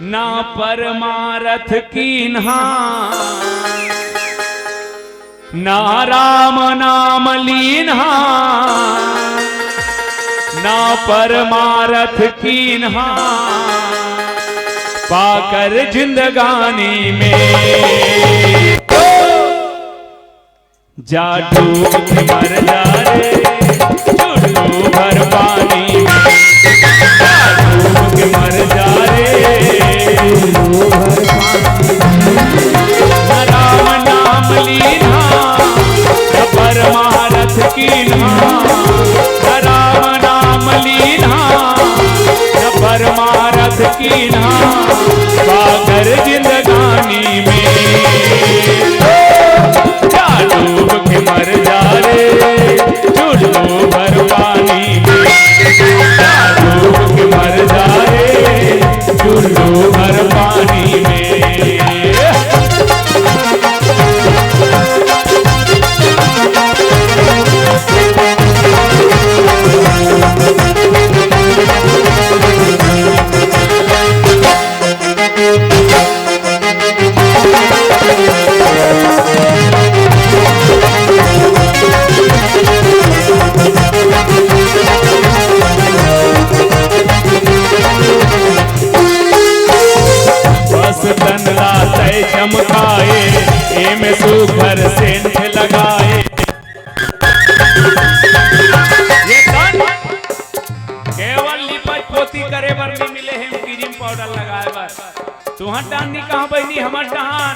ना परमारथ कीन्हा, ना राम नाम लीन्हा, ना परमारथ कीन्हा, पाकर जिंदगानी में जा डूब के मर जा रे चुल्लू भर पानी में, जा डूब के मर जा रे चुल्लू भर पानी में। राम नाम लीन्हा, परमारथ कीन्हा, राम नाम लीन्हा, परमारथ कीन्हा, पाकर जिंदगानी में जा डूब के मर जा रे चुल्लू भर पानी में, जा डूब के मर जा रे चुल्लू भर पानी में। चमकाए एमे सुघर सेंध लगाए, ये तन केवल लिपट पोती करे बर नहीं मिले हैं, क्रीम पाउडर लगाए बर। तुहर डांडी कहाँ बहनी हमर डहान,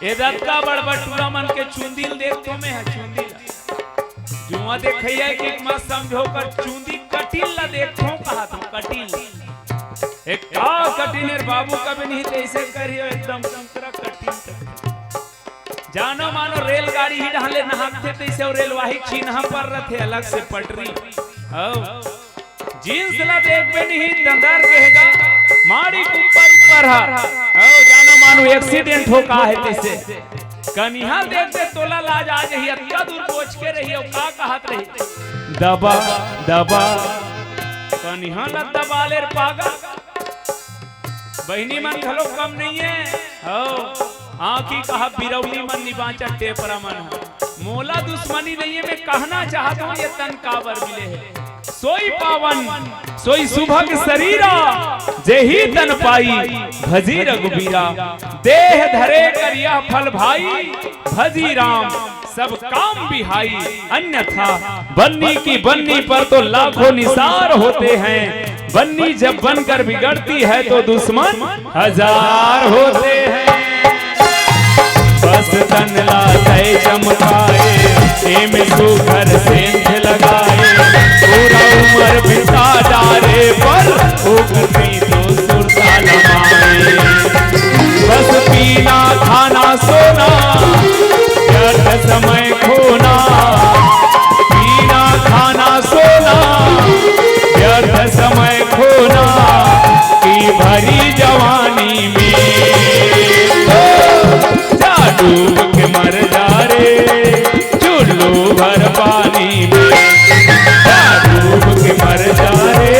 ए रत्का बड़बड़ टूरा मन के चुंदिल देख तो में है चुंदिल जुआ देखैया कि मत समझो कर चुंदी कटिल ला देखो कहा तुम कटिल एक का कटिनेर बाबू कभी नहीं ऐसे करियो एकदम संतरा कटिन जानो मानो रेलगाड़ी ही ढाले नहाते तैसे और रेलवाही चिन्ह पर रथे अलग से पटरी जींस ला देख पे नहीं दंदर कहेगा मारी ऊपर ऊपर हा जानो मानो एक्सीडेंट हो का है तैसे कनिहा देखते तोला लाज आ जही अत्ता दूर पहुंच के रही और का कहत रही दबा दबा कनिहा ला दबाले पागा बहनी मन घलो कम नहीं है आँखी कहा बिरौली मन निबाचा टेपरा मन मोला दुश्मनी नहीं है। मैं कहना चाहता हूँ ये तन काबर मिले है सोई पावन सोई सुभग शरीरा जेही तन पाई भजी रघुबीरा, देह धरे करिया फल भाई भजी राम सब काम बिहाई, अन्यथा बन्नी की बन्नी पर तो लाखों निसार होते हैं, बन्नी जब बनकर बिगड़ती है तो दुश्मन हजार होते हैं। बस तन लाते चमकाए एमे सुघर सेंध लगाए, पूरा उम्र बिता डारे पर उगती तो सुरता लमाए। बस पीना खाना सोना व्यर्थ समय खोना, पीना खाना सोना व्यर्थ समय खोना की भरी जवानी में जा डूब के मर जा रे चुल्लू भर पानी में, जा डूब के मर जा रे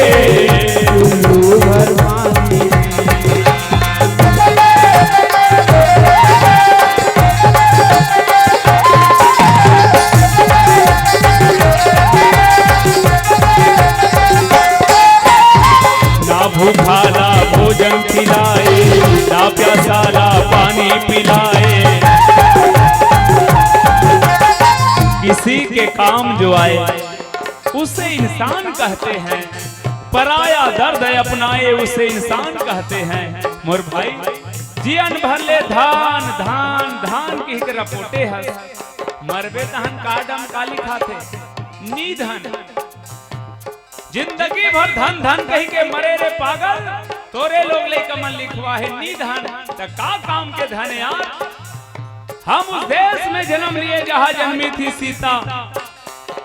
चुल्लू भर पानी में। भूखाला भोजन खिलाए ना प्यासाला पानी पिलाए, किसी के काम जो आए उसे इंसान कहते हैं, पराया दर्द अपनाए उसे इंसान कहते हैं। मोर भाई जीवन भर ले धान धान धान की रपोटे हस मरबे तहन काडम काली खाते नी धन, जिंदगी भर धन धन कही के मरे रे पागल, तोरे लोग ले कमल लिखवा है नी धन त का काम के धन यार। हम उस देश में जन्म लिए जहाँ जन्मी थी सीता,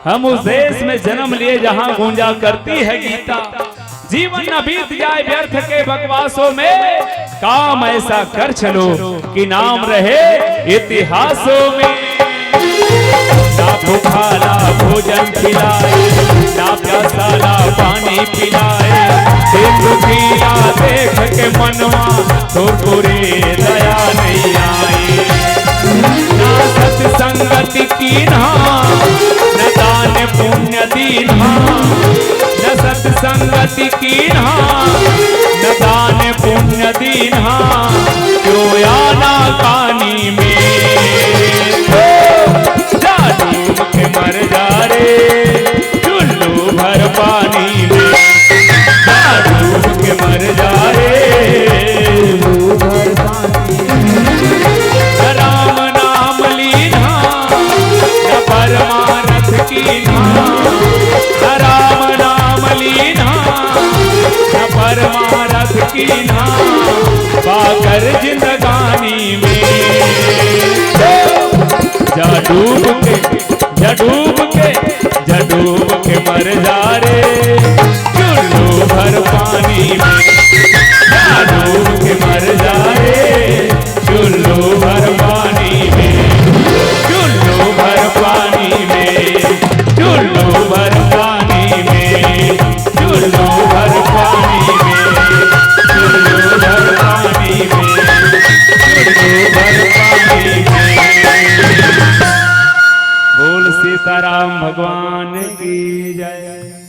हम उस देश में जन्म लिए जहाँ गूंजा करती है गीता, जीवन न बीत जाए व्यर्थ के बकवासों में, काम ऐसा कर चलो कि नाम रहे इतिहासों में। ना भूखाला भोजन खिलाए, ना प्यासा ना पानी पिलाए। दिन दुखिया देख के मनवा थोड़ी दया नहीं आई। ना सत्संगति कीन्हा न दान पुण्य दीन्हा, न सत्संगति कीन्हा न दान पुण्य दीन्हा। जो आना कानी में जा डूब के मर जा रे, चुल्लू भर पानी में जा डूब के मर जा रे। राम नाम लीन्हा न परमारथ कीन्हा, राम नाम लीन्हा न परमारथ कीन्हा। पाकर जिंदगानी में जा डूब के मर जा रे, चुल्लू भर पानी में जा डूब के मर जा रे, चुल्लू भर पानी में, चुल्लू भर पानी में, चुल्लू भर पानी में, चुल्लू भर पानी में, चुल्लू भर पानी में, चुल्लू भर पानी में। बोल सीताराम भगवान की जय।